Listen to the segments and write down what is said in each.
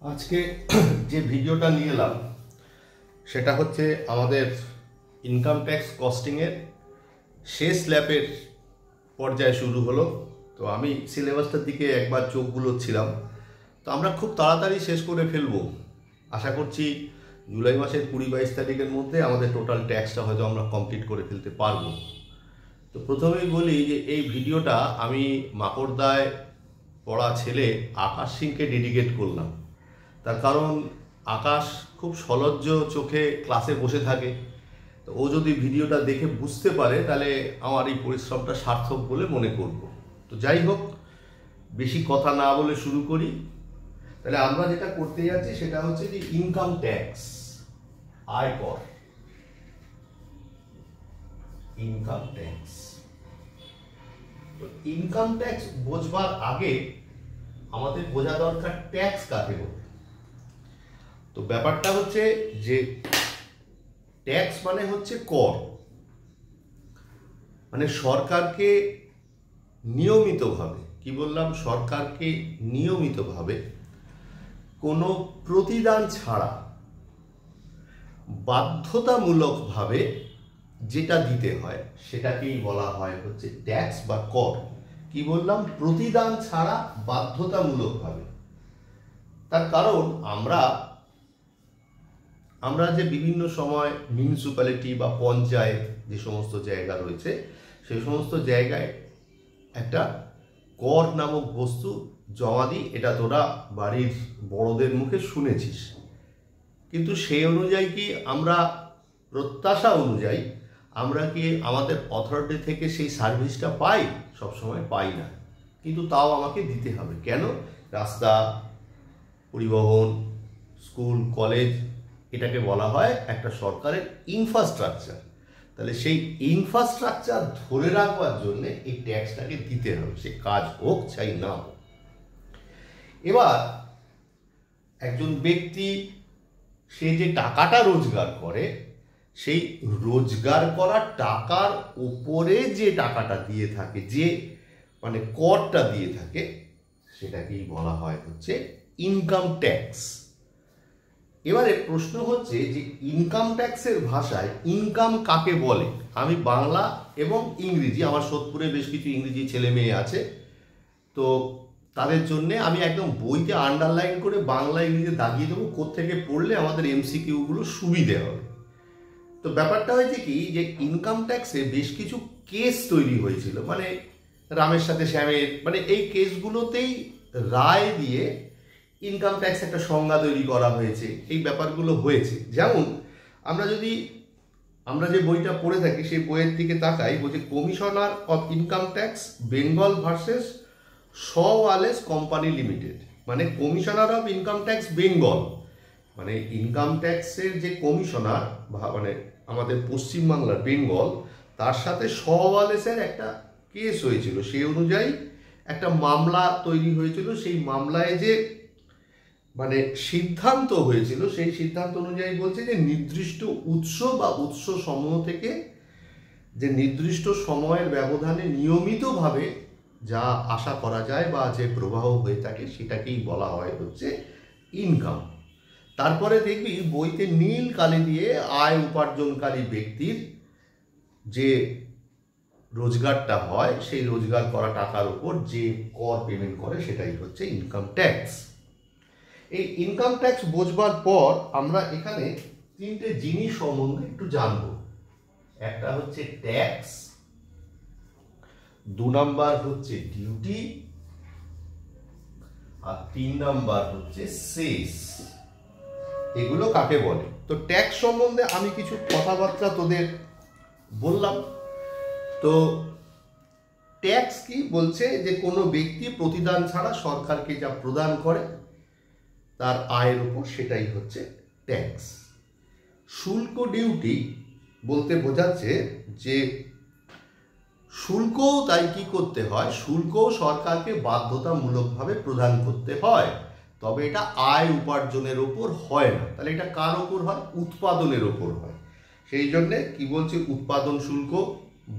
আজকে যে ভিডিওটা নিয়ে এলাম সেটা হচ্ছে আমাদের ইনকাম ট্যাক্স কস্টিংয়ের শেষ ল্যাপের পর্যায়ে শুরু হলো। তো আমি সিলেবাসটার দিকে একবার চোখ বুলোচ্ছিলাম। তো আমরা খুব তাড়াতাড়ি শেষ করে ফেলবো, আশা করছি জুলাই মাসের 20-22 তারিখের মধ্যে আমাদের টোটাল ট্যাক্সটা হয়তো আমরা কমপ্লিট করে ফেলতে পারবো। তো প্রথমেই বলি যে এই ভিডিওটা আমি মাকড়দায় পড়া ছেলে আকাশ সিংকে ডেডিকেট করলাম। তার কারণ আকাশ খুব সলজ্জ চোখে ক্লাসে বসে থাকে। তো ও যদি ভিডিওটা দেখে বুঝতে পারে তাহলে আমার এই পরিশ্রমটা সার্থক বলে মনে করব। তো যাই হোক, বেশি কথা না বলে শুরু করি। তাহলে আমরা যেটা করতে যাচ্ছি সেটা হচ্ছে যে ইনকাম ট্যাক্স, আয়কর, ইনকাম ট্যাক্স। তো ইনকাম ট্যাক্স বোঝবার আগে আমাদের বোঝা দরকার ট্যাক্স কাকে বলে। তো ব্যাপারটা হচ্ছে যে ট্যাক্স মানে হচ্ছে কর, মানে সরকারকে নিয়মিতভাবে, কি বললাম, সরকারকে নিয়মিতভাবে কোনো প্রতিদান ছাড়া বাধ্যতামূলকভাবে যেটা দিতে হয় সেটাকেই বলা হয় হচ্ছে ট্যাক্স বা কর। কি বললাম? প্রতিদান ছাড়া বাধ্যতামূলকভাবে। তার কারণ আমরা যে বিভিন্ন সময় মিউনিসিপ্যালিটি বা পঞ্চায়েত যে সমস্ত জায়গা রয়েছে সেই সমস্ত জায়গায় একটা কর নামক বস্তু জমা দিই, এটা তোরা বাড়ির বড়দের মুখে শুনেছিস। কিন্তু সেই অনুযায়ী কি আমরা প্রত্যাশা অনুযায়ী আমরা কি আমাদের অথরিটি থেকে সেই সার্ভিসটা পাই? সবসময় পাই না, কিন্তু তাও আমাকে দিতে হবে। কেন? রাস্তা, পরিবহন, স্কুল, কলেজ, এটাকে বলা হয় একটা সরকারের ইনফ্রাস্ট্রাকচার। তাহলে সেই ইনফ্রাস্ট্রাকচার ধরে রাখবার জন্য এই ট্যাক্সটাকে দিতে হবে, সে কাজ হোক চাই না হোক। এবার একজন ব্যক্তি সে যে টাকাটা রোজগার করে, সেই রোজগার করা টাকার উপরে যে টাকাটা দিয়ে থাকে, যে মানে করটা দিয়ে থাকে, সেটাকেই বলা হয় হচ্ছে ইনকাম ট্যাক্স। এবারে প্রশ্ন হচ্ছে যে ইনকাম ট্যাক্সের ভাষায় ইনকাম কাকে বলে? আমি বাংলা এবং ইংরেজি, আমার সোদপুরে বেশ কিছু ইংরেজি ছেলে মেয়ে আছে, তো তাদের জন্য আমি একদম বইতে আন্ডারলাইন করে বাংলা ইংরেজি দাগিয়ে দেবো, কোত্থেকে পড়লে আমাদের এমসিকিউগুলো সুবিধে হবে। তো ব্যাপারটা হয়েছে কি, যে ইনকাম ট্যাক্সে বেশ কিছু কেস তৈরি হয়েছিল, মানে রামের সাথে শ্যামের, মানে এই কেসগুলোতেই রায় দিয়ে ইনকাম ট্যাক্স একটা সংজ্ঞা তৈরি করা হয়েছে। এই ব্যাপারগুলো হয়েছে। যেমন আমরা যে বইটা পড়ে থাকি সেই বইয়ের দিকে তাকাই, বলছে commissioner of income tax Bengal versus Wallace company limited. মানে commissioner of income tax Bengal, মানে ইনকাম ট্যাক্সের যে কমিশনার মানে আমাদের পশ্চিমবাংলার বেঙ্গল, তার সাথে ওয়ালেসের একটা কেস হয়েছিল। সেই অনুযায়ী একটা মামলা তৈরি হয়েছিল। সেই মামলায় যে মানে সিদ্ধান্ত হয়েছিল, সেই সিদ্ধান্ত অনুযায়ী বলছে যে নির্দিষ্ট উৎস বা উৎস সমূহ থেকে যে নির্দিষ্ট সময়ের ব্যবধানে নিয়মিতভাবে যা আশা করা যায় বা যে প্রবাহ হয়ে থাকে সেটাকেই বলা হয় হচ্ছে ইনকাম। তারপরে দেখবি বইতে নীল কালি দিয়ে আয় উপার্জনকারী ব্যক্তির যে রোজগারটা হয়, সেই রোজগার করা টাকার উপর যে কর পেমেন্ট করে সেটাই হচ্ছে ইনকাম ট্যাক্স। এই ইনকাম ট্যাক্স বোঝবার পর আমরা এখানে তিনটে জিনিস সম্বন্ধে একটু জানব। একটা হচ্ছে ট্যাক্স, 2 নাম্বার হচ্ছে ডিউটি, আর 3 নাম্বার হচ্ছে সেস। এগুলো কাকে বলে? তো ট্যাক্স সম্বন্ধে আমি কিছু কথাবার্তা তোদের বললাম। তো ট্যাক্স কি বলছে? যে কোনো ব্যক্তি প্রতিদান ছাড়া সরকারকে যা প্রদান করে তার আয়ের উপর, সেটাই হচ্ছে ট্যাক্স। শুল্ক, ডিউটি বলতে বোঝাচ্ছে যে শুল্কও তাই কি করতে হয়, শুল্কও সরকারকে বাধ্যতামূলকভাবে প্রদান করতে হয়, তবে এটা আয় উপার্জনের ওপর হয় না। তাহলে এটা কার ওপর হয়? উৎপাদনের ওপর হয়। সেই জন্যে কি বলছে? উৎপাদন শুল্ক,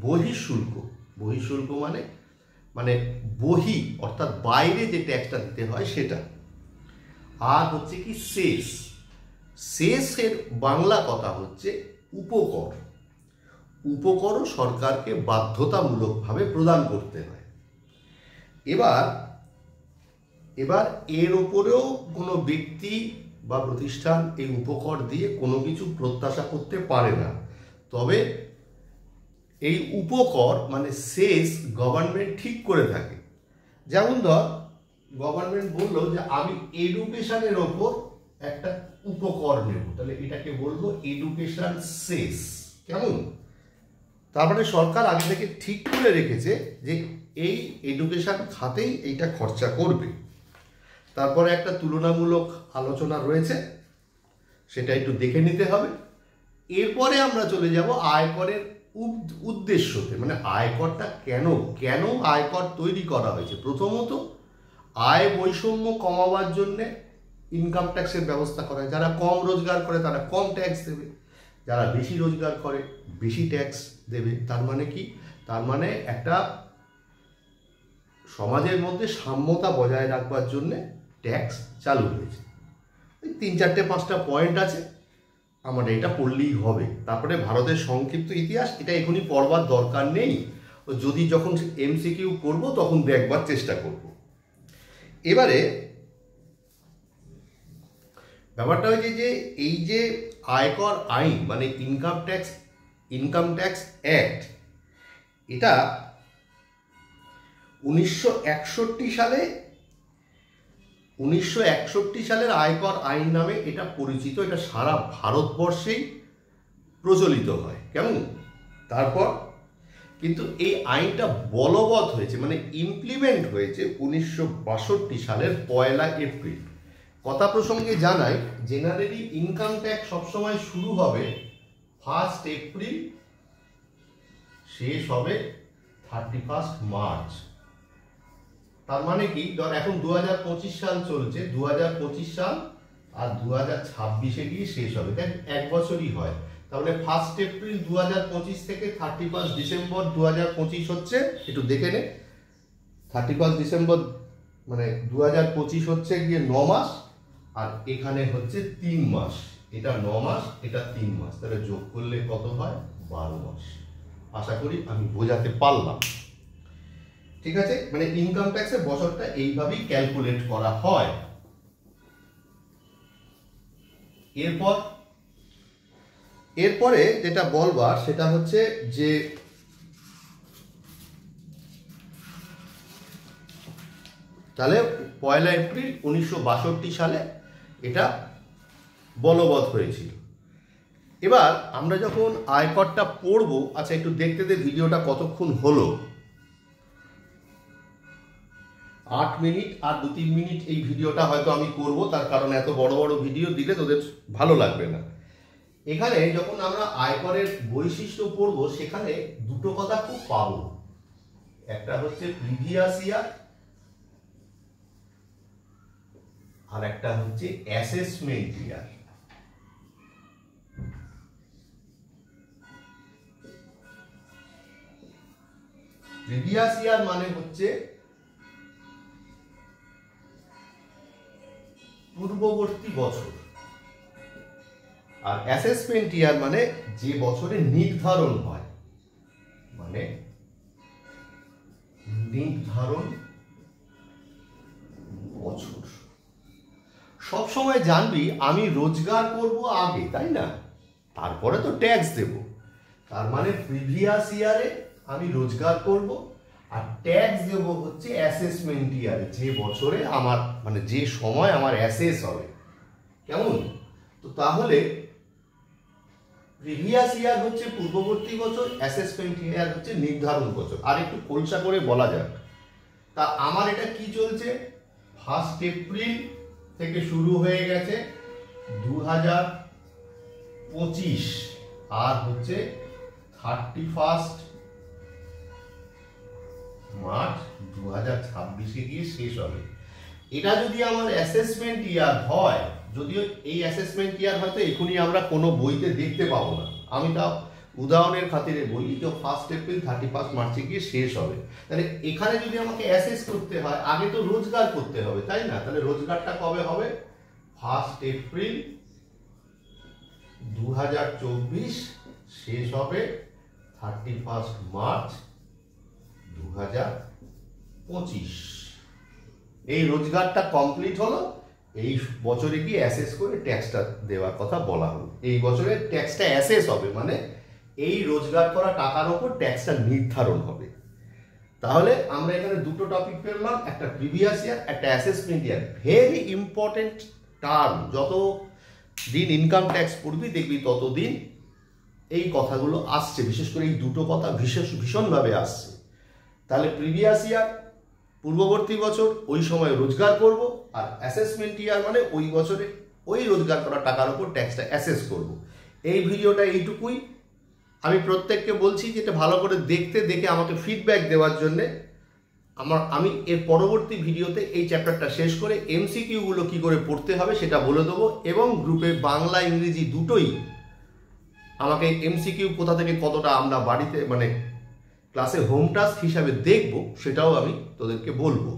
বহিঃশুল্ক। বহিঃশুল্ক মানে বহি অর্থাৎ বাইরে যে ট্যাক্সটা দিতে হয় সেটা। আর হচ্ছে কি সেস। সেসের বাংলা কথা হচ্ছে উপকর। উপকরও সরকারকে বাধ্যতামূলকভাবে প্রদান করতে হয়। এবার এর ওপরেও কোনো ব্যক্তি বা প্রতিষ্ঠান এই উপকর দিয়ে কোনো কিছু প্রত্যাশা করতে পারে না। তবে এই উপকর মানে সেস গভর্নমেন্ট ঠিক করে থাকে। যেমন ধর গভর্নমেন্ট বললো যে আমি এডুকেশনের ওপর একটা উপকর নেব, তাহলে এটাকে বলবো এডুকেশন সেস। কেমন? তারপরে সরকার আগে থেকে ঠিক করে রেখেছে যে এই এডুকেশন খাতেই এইটা খরচা করবে। তারপরে একটা তুলনামূলক আলোচনা রয়েছে, সেটা একটু দেখে নিতে হবে। এরপরে আমরা চলে যাব আয়করের উদ্দেশ্যতে, মানে আয়করটা কেন আয়কর তৈরি করা হয়েছে। প্রথমত আয় বৈষম্য কমাবার জন্যে ইনকাম ট্যাক্সের ব্যবস্থা করা হয়। যারা কম রোজগার করে তারা কম ট্যাক্স দেবে, যারা বেশি রোজগার করে বেশি ট্যাক্স দেবে। তার মানে কি? তার মানে একটা সমাজের মধ্যে সাম্যতা বজায় রাখবার জন্যে ট্যাক্স চালু হয়েছে। এই 3-4-5টা পয়েন্ট আছে, আমাদের এটা পড়লেই হবে। তারপরে ভারতের সংক্ষিপ্ত ইতিহাস, এটা এখনই পড়বার দরকার নেই, যদি যখন এমসিকিউ করব তখন দেখবার চেষ্টা করব। এবারে ব্যাপারটা হয়েছে যে এই যে আয়কর আইন মানে ইনকাম ট্যাক্স অ্যাক্ট, এটা 1961 সালের আয়কর আইন নামে এটা পরিচিত। এটা সারা ভারতবর্ষেই প্রচলিত হয়। কেমন? তারপর কিন্তু এই আইনটা বলবৎ হয়েছে মানে ইমপ্লিমেন্ট হয়েছে 1962 সালের 1 এপ্রিল। কথা প্রসঙ্গে জানাই, জেনারেলি ইনকাম ট্যাক্স সবসময় শুরু হবে 1 এপ্রিল, শেষ হবে 31 মার্চ। তার মানে কি, ধর এখন 2025 সাল চলছে, 2025 সাল আর 2026-এ গিয়ে শেষ হবে, দেখ 1 বছরই হয়। তাহলে 1 এপ্রিল 2025 থেকে 31 ডিসেম্বর 2025 হচ্ছে, একটু দেখে নে, 31 ডিসেম্বর মানে 2025 হচ্ছে গিয়ে 9 মাস, আর এখানে হচ্ছে 3 মাস। এটা 9 মাস, এটা 3 মাস, তাহলে যোগ করলে কত হয়? 12 মাস। আশা করি আমি বোঝাতে পারলাম। ঠিক আছে, মানে ইনকাম ট্যাক্সের বছরটা এইভাবেই ক্যালকুলেট করা হয়। এরপরে যেটা বলবার সেটা হচ্ছে যে তাহলে 1 এপ্রিল 1962 সালে এটা বলবৎ হয়েছিল। এবার আমরা যখন আয়করটা পড়বো, আচ্ছা একটু দেখতে দে ভিডিওটা কতক্ষণ হলো। 8 মিনিট আর 2-3 মিনিট এই ভিডিওটা হয়তো আমি করব, তার কারণ এত বড় বড় ভিডিও দিলে তোদের ভালো লাগবে না। এখানে যখন আমরা আয়করের বৈশিষ্ট্য পড়ব, সেখানে দুটো কথা খুব পাবো। একটা হচ্ছে প্রিভিয়াস ইয়ার, আর একটা হচ্ছে অ্যাসেসমেন্ট ইয়ার। প্রিভিয়াস ইয়ার মানে হচ্ছে পূর্ববর্তী বছর, আর অ্যাসেসমেন্ট ইয়ার মানে যে বছরে নির্ধারণ হয়, মানে নির্ধারণ বছর। সব সময় জানবি আমি রোজগার করব আগে, তাই না? তারপরে তো ট্যাক্স দেব। তার মানে প্রিভিয়াস ইয়ারে আমি রোজগার করব, আর ট্যাক্স দেব হচ্ছে অ্যাসেসমেন্ট ইয়ারে, যে বছরে আমার মানে যে সময় আমার অ্যাসেস হবে। কেমন? তো তাহলে প্রিভিয়াস ইয়ার হচ্ছে পূর্ববর্তী বছর, অ্যাসেসমেন্ট ইয়ার হচ্ছে নির্ধারণ বছর। আর একটু খোলসা করে বলা যাক, তা আমার এটা কি চলছে, 1 এপ্রিল থেকে শুরু হয়ে গেছে 2025, আর হচ্ছে 31 মার্চ 2026-এ গিয়ে শেষ হবে। এটা যদি আমার অ্যাসেসমেন্ট ইয়ার হয়, যদিও এই অ্যাসেসমেন্ট ইয়ার হয়তো এখনই আমরা কোনো বইতে দেখতে পাবো না, আমি তাও উদাহরণের খাতিরে বলি যে 1 এপ্রিল 31 মার্চে গিয়ে শেষ হবে। তাহলে এখানে যদি আমাকে অ্যাসেস করতে হয়, আগে তো রোজগার করতে হবে, তাই না? তাহলে রোজগারটা কবে হবে? 1 এপ্রিল 2024, শেষ হবে 31 মার্চ 2025। এই রোজগারটা কমপ্লিট হলো, এই বছরে কি অ্যাসেস করে ট্যাক্সটা দেওয়ার কথা বলা হলো। এই বছরে ট্যাক্সটা অ্যাসেস হবে, মানে এই রোজগার করা টাকার ওপর ট্যাক্সটা নির্ধারণ হবে। তাহলে আমরা এখানে দুটো টপিক পেলাম, একটা প্রিভিয়াস ইয়ার, একটা অ্যাসেসমেন্ট ইয়ার। ভেরি ইম্পর্টেন্ট টার্ম, যত দিন ইনকাম ট্যাক্স পড়বি দেখবি ততদিন এই কথাগুলো আসছে, বিশেষ করে এই দুটো কথা ভীষণভাবে আসছে। তাহলে প্রিভিয়াস ইয়ার পূর্ববর্তী বছর, ওই সময় রোজগার করব, আর অ্যাসেসমেন্ট ইয়ার মানে ওই বছরে ওই রোজগার করা টাকার উপর ট্যাক্সটা অ্যাসেস করব। এই ভিডিওটা এইটুকুই। আমি প্রত্যেককে বলছি যে এটা ভালো করে দেখে আমাকে ফিডব্যাক দেওয়ার জন্যে। আমি এর পরবর্তী ভিডিওতে এই চ্যাপ্টারটা শেষ করে এমসিকিউগুলো কি করে পড়তে হবে সেটা বলে দেবো, এবং গ্রুপে বাংলা ইংরেজি দুটোই আমাকে এমসিকিউ কোথা থেকে কতটা আমরা বাড়িতে মানে ক্লাসে হোম টাস্ক হিসাবে দেখব সেটাও আমি তোদেরকে বলবো।